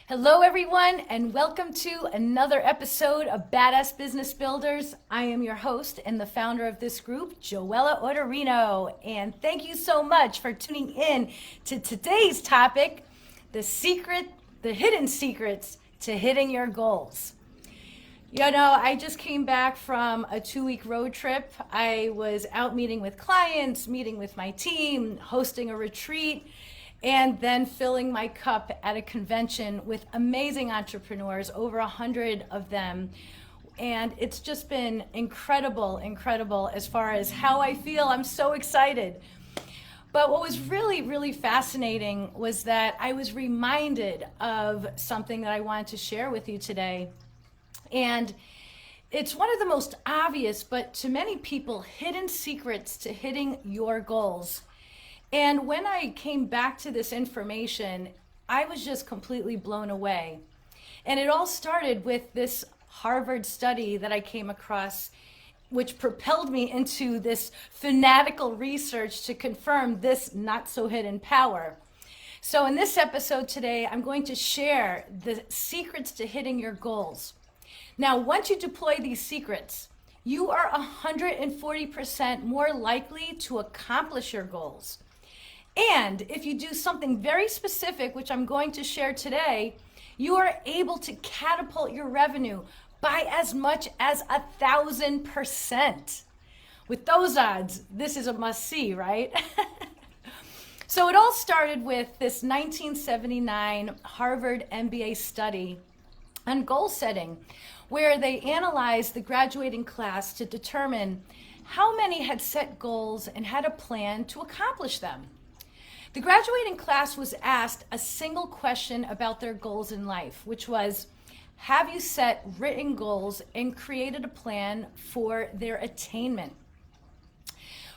Hello, everyone, and welcome to another episode of Badass Business Builders. I am your host and the founder of this group, Joella Odorino, and thank you so much for tuning in to today's topic, the hidden secrets to hitting your goals. I just came back from a 2-week road trip. I was out meeting with clients, meeting with my team, hosting a retreat, and then filling my cup at a convention with amazing entrepreneurs, over 100 of them. And it's just been incredible as far as how I feel. I'm so excited. But what was really fascinating was that I was reminded of something that I wanted to share with you today. And it's one of the most obvious, but to many people, hidden secrets to hitting your goals. And when I came back to this information, I was just completely blown away. And it all started with this Harvard study that I came across, which propelled me into this fanatical research to confirm this not so hidden power. So in this episode today, I'm going to share the secrets to hitting your goals. Now, once you deploy these secrets, you are 140% more likely to accomplish your goals. And if you do something very specific, which I'm going to share today, you are able to catapult your revenue by as much as 1,000%. With those odds, this is a must-see, right? So it all started with this 1979 Harvard MBA study on goal setting, where they analyzed the graduating class to determine how many had set goals and had a plan to accomplish them. The graduating class was asked a single question about their goals in life, which was, have you set written goals and created a plan for their attainment?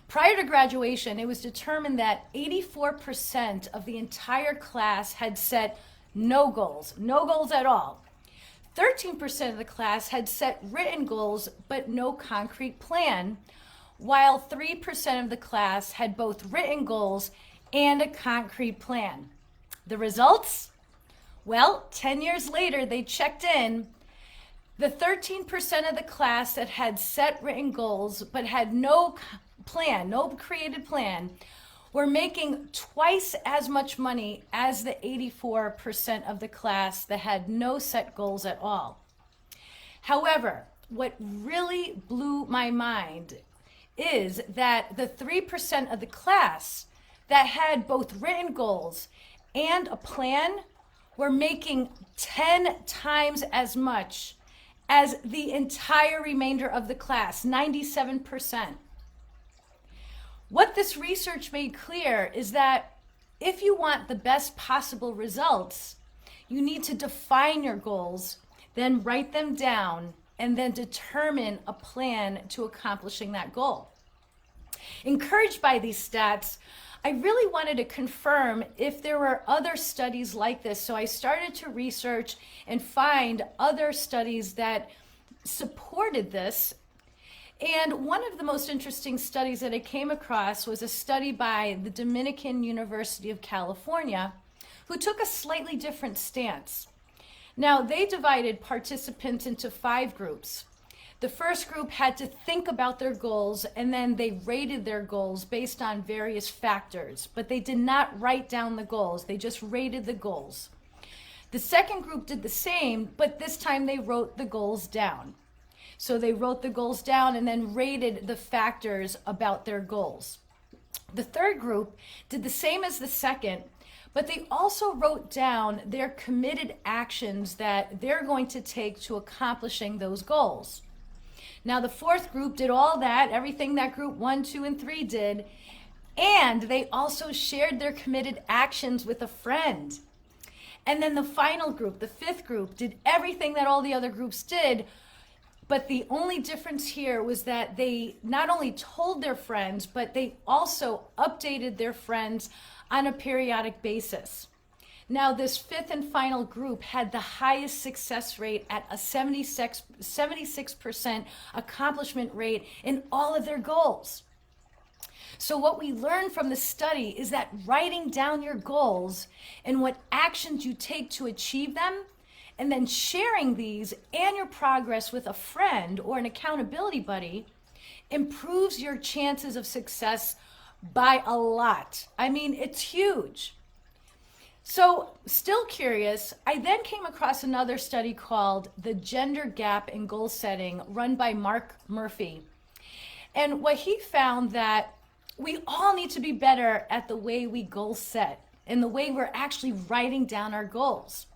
Prior to graduation, it was determined that 84% of the entire class had set no goals at all. 13% of the class had set written goals, but no concrete plan, while 3% of the class had both written goals and a concrete plan. The results? Well, 10 years later, they checked in. The 13% of the class that had set written goals but had no plan, no created plan, were making twice as much money as the 84% of the class that had no set goals at all. However, what really blew my mind is that the 3% of the class that had both written goals and a plan were making 10 times as much as the entire remainder of the class, 97%. What this research made clear is that if you want the best possible results, you need to define your goals, then write them down, and then determine a plan to accomplishing that goal. Encouraged by these stats, I really wanted to confirm if there were other studies like this. So I started to research and find other studies that supported this. And one of the most interesting studies that I came across was a study by the Dominican University of California, who took a slightly different stance. Now, they divided participants into 5 groups. The first group had to think about their goals, and then they rated their goals based on various factors, but they did not write down the goals. They just rated the goals. The second group did the same, but this time they wrote the goals down. So they wrote the goals down and then rated the factors about their goals. The third group did the same as the second, but they also wrote down their committed actions that they're going to take to accomplishing those goals. Now, the fourth group did all that, everything that group 1, 2, and 3 did, and they also shared their committed actions with a friend. And then the final group, the fifth group, did everything that all the other groups did, but the only difference here was that they not only told their friends, but they also updated their friends on a periodic basis. Now, this fifth and final group had the highest success rate at a 76% accomplishment rate in all of their goals. So what we learned from the study is that writing down your goals and what actions you take to achieve them, and then sharing these and your progress with a friend or an accountability buddy improves your chances of success by a lot. I mean, it's huge. So, still curious, I then came across another study called The Gender Gap in Goal Setting, run by Mark Murphy. And what he found that we all need to be better at the way we goal set and the way we're actually writing down our goals.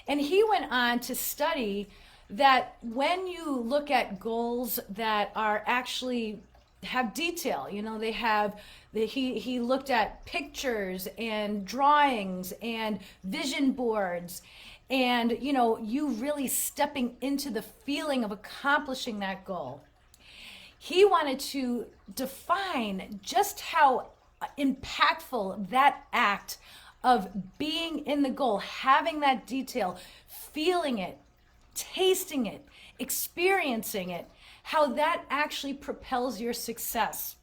And he went on to study that when you look at goals that are actually have detail, they have he looked at pictures and drawings and vision boards, and you really stepping into the feeling of accomplishing that goal. He wanted to define just how impactful that act of being in the goal, having that detail, feeling it, tasting it, experiencing it, how that actually propels your success.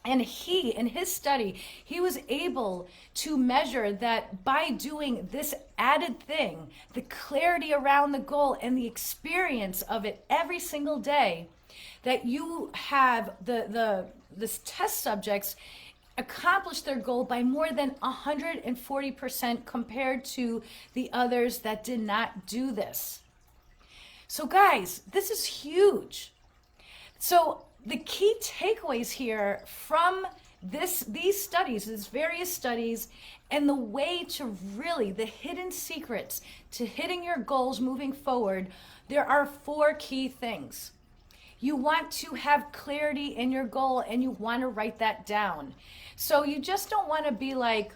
And in his study, he was able to measure that by doing this added thing, the clarity around the goal and the experience of it every single day, that you have the test subjects accomplish their goal by more than 140% compared to the others that did not do this. So guys, this is huge. So the key takeaways here from these studies, these various studies, and the way to really, the hidden secrets to hitting your goals moving forward, there are 4 key things. You want to have clarity in your goal and you want to write that down. So you just don't want to be like,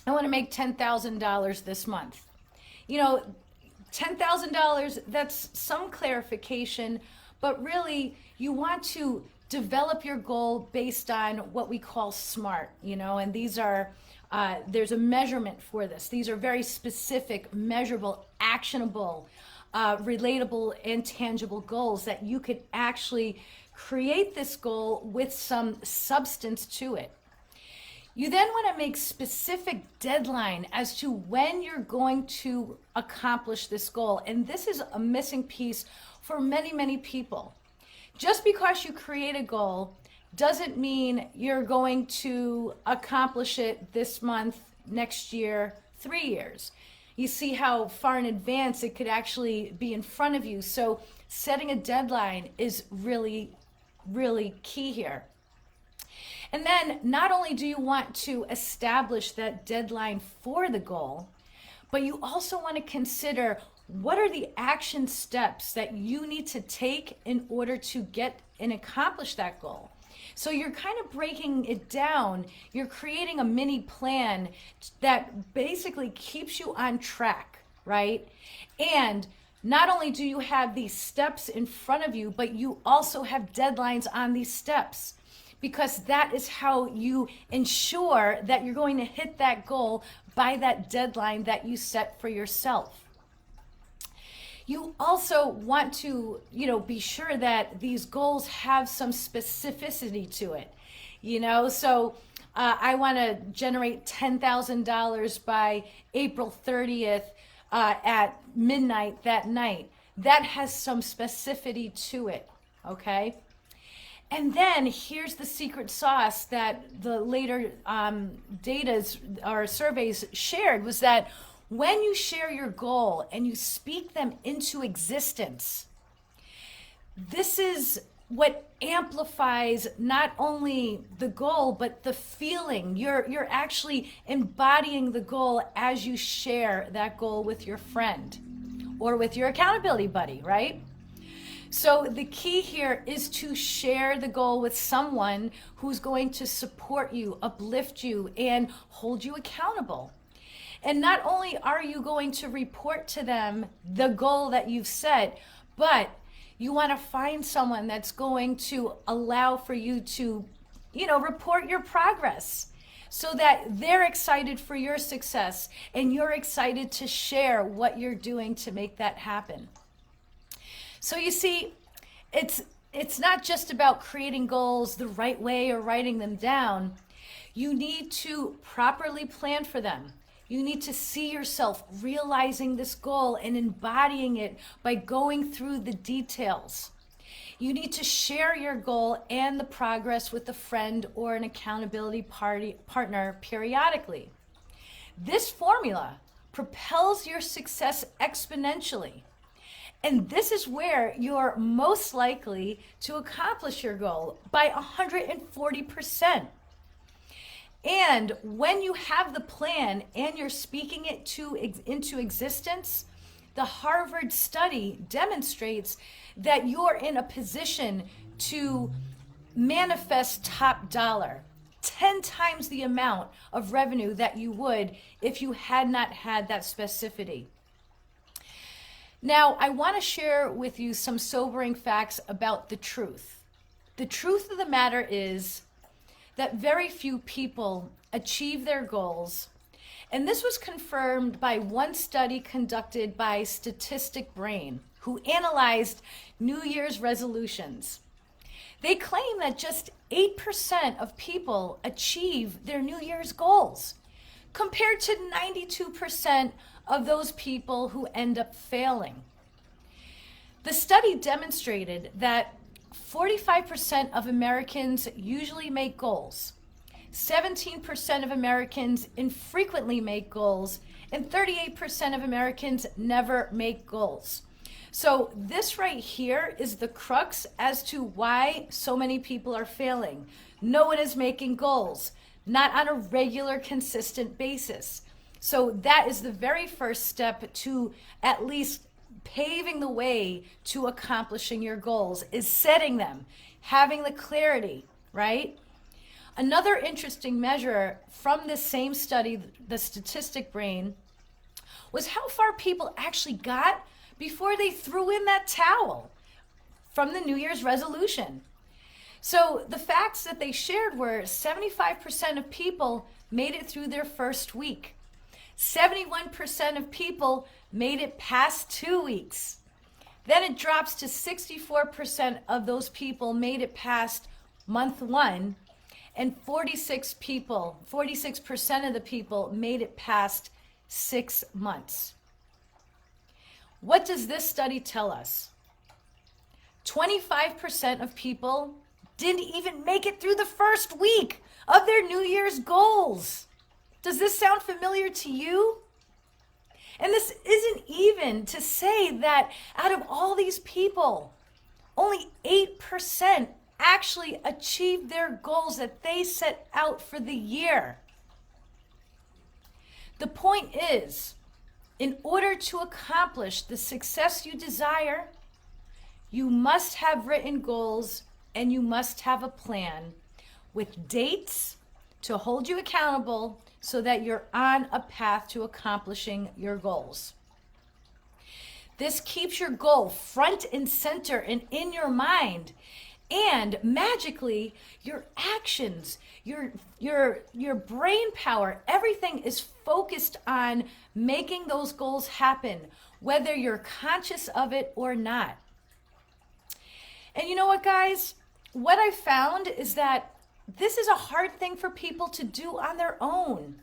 I want to make $10,000 this month. $10,000, that's some clarification, but really you want to develop your goal based on what we call SMART, and these are, there's a measurement for this. These are very specific, measurable, actionable, relatable, and tangible goals that you could actually create this goal with some substance to it. You then want to make specific deadline as to when you're going to accomplish this goal. And this is a missing piece for many, many people. Just because you create a goal doesn't mean you're going to accomplish it this month, next year, 3 years. You see how far in advance it could actually be in front of you. So setting a deadline is really, really key here. And then not only do you want to establish that deadline for the goal, but you also want to consider what are the action steps that you need to take in order to get and accomplish that goal. So you're kind of breaking it down. You're creating a mini plan that basically keeps you on track, right? And not only do you have these steps in front of you, but you also have deadlines on these steps, because that is how you ensure that you're going to hit that goal by that deadline that you set for yourself. You also want to, be sure that these goals have some specificity to it. So I want to generate $10,000 by April 30th at midnight that night. That has some specificity to it, okay? And then here's the secret sauce that the later data or surveys shared, was that when you share your goal and you speak them into existence, this is what amplifies not only the goal, but the feeling. You're actually embodying the goal as you share that goal with your friend or with your accountability buddy, right? So the key here is to share the goal with someone who's going to support you, uplift you, and hold you accountable. And not only are you going to report to them the goal that you've set, but you want to find someone that's going to allow for you to, report your progress, so that they're excited for your success and you're excited to share what you're doing to make that happen. So you see, it's it's not just about creating goals the right way or writing them down. You need to properly plan for them. You need to see yourself realizing this goal and embodying it by going through the details. You need to share your goal and the progress with a friend or an accountability partner periodically. This formula propels your success exponentially. And this is where you're most likely to accomplish your goal by 140%. And when you have the plan and you're speaking it into existence, the Harvard study demonstrates that you're in a position to manifest top dollar, 10 times the amount of revenue that you would if you had not had that specificity. Now, I want to share with you some sobering facts about the truth. The truth of the matter is that very few people achieve their goals. And this was confirmed by one study conducted by Statistic Brain, who analyzed New Year's resolutions. They claim that just 8% of people achieve their New Year's goals, compared to 92% of those people who end up failing. The study demonstrated that 45% of Americans usually make goals, 17% of Americans infrequently make goals, and 38% of Americans never make goals. So this right here is the crux as to why so many people are failing. No one is making goals, not on a regular, consistent basis. So that is the very first step to at least paving the way to accomplishing your goals, is setting them, having the clarity, right? Another interesting measure from this same study, the Statistic Brain, was how far people actually got before they threw in that towel from the New Year's resolution. So the facts that they shared were 75% of people made it through their first week. 71% of people made it past 2 weeks. Then it drops to 64% of those people made it past month 1, and 46% of the people made it past 6 months. What does this study tell us? 25% of people didn't even make it through the first week of their New Year's goals. Does this sound familiar to you? And this isn't even to say that out of all these people, only 8% actually achieved their goals that they set out for the year. The point is, in order to accomplish the success you desire, you must have written goals and you must have a plan with dates to hold you accountable so that you're on a path to accomplishing your goals. This keeps your goal front and center and in your mind. And magically, your actions, your brain power, everything is focused on making those goals happen, whether you're conscious of it or not. And you know what, guys? What I found is that this is a hard thing for people to do on their own.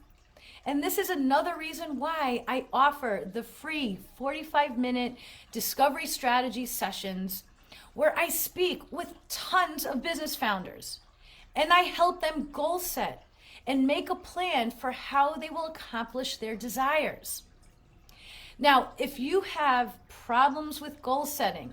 And this is another reason why I offer the free 45-minute discovery strategy sessions where I speak with tons of business founders and I help them goal set and make a plan for how they will accomplish their desires. Now, if you have problems with goal setting,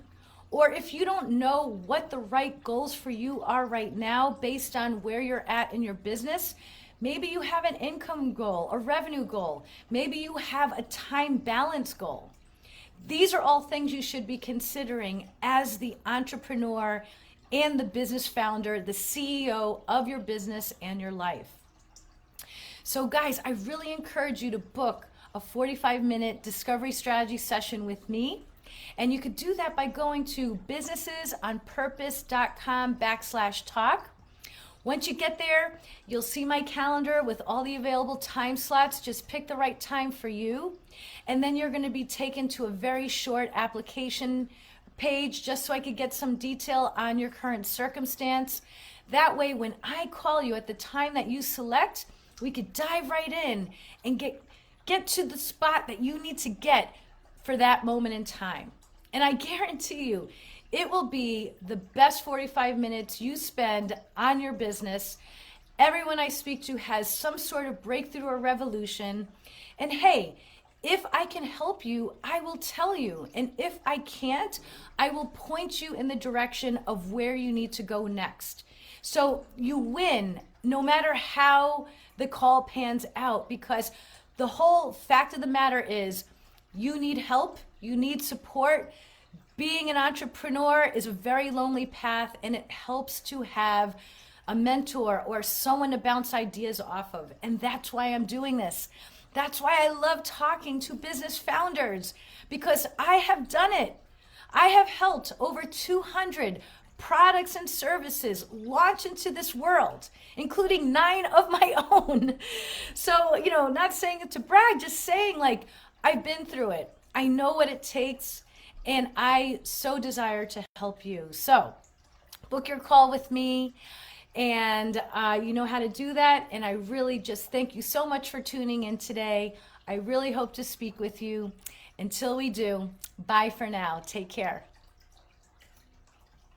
or if you don't know what the right goals for you are right now based on where you're at in your business, maybe you have an income goal, a revenue goal, maybe you have a time balance goal. These are all things you should be considering as the entrepreneur and the business founder, the CEO of your business and your life. So guys, I really encourage you to book a 45-minute discovery strategy session with me. And you could do that by going to businessesonpurpose.com/talk. Once you get there, you'll see my calendar with all the available time slots. Just pick the right time for you. And then you're going to be taken to a very short application page just so I could get some detail on your current circumstance. That way, when I call you at the time that you select, we could dive right in and get to the spot that you need to get for that moment in time. And I guarantee you, it will be the best 45 minutes you spend on your business. Everyone I speak to has some sort of breakthrough or revolution. And hey, if I can help you, I will tell you. And if I can't, I will point you in the direction of where you need to go next. So you win no matter how the call pans out, because the whole fact of the matter is you need help, you need support. Being an entrepreneur is a very lonely path, and it helps to have a mentor or someone to bounce ideas off of. And that's why I'm doing this. That's why I love talking to business founders, because I have done it. I have helped over 200 products and services launch into this world, including 9 of my own. So, not saying it to brag, just saying like, I've been through it. I know what it takes, and I so desire to help you. So book your call with me, and you know how to do that. And I really just thank you so much for tuning in today. I really hope to speak with you. Until we do, bye for now. Take care.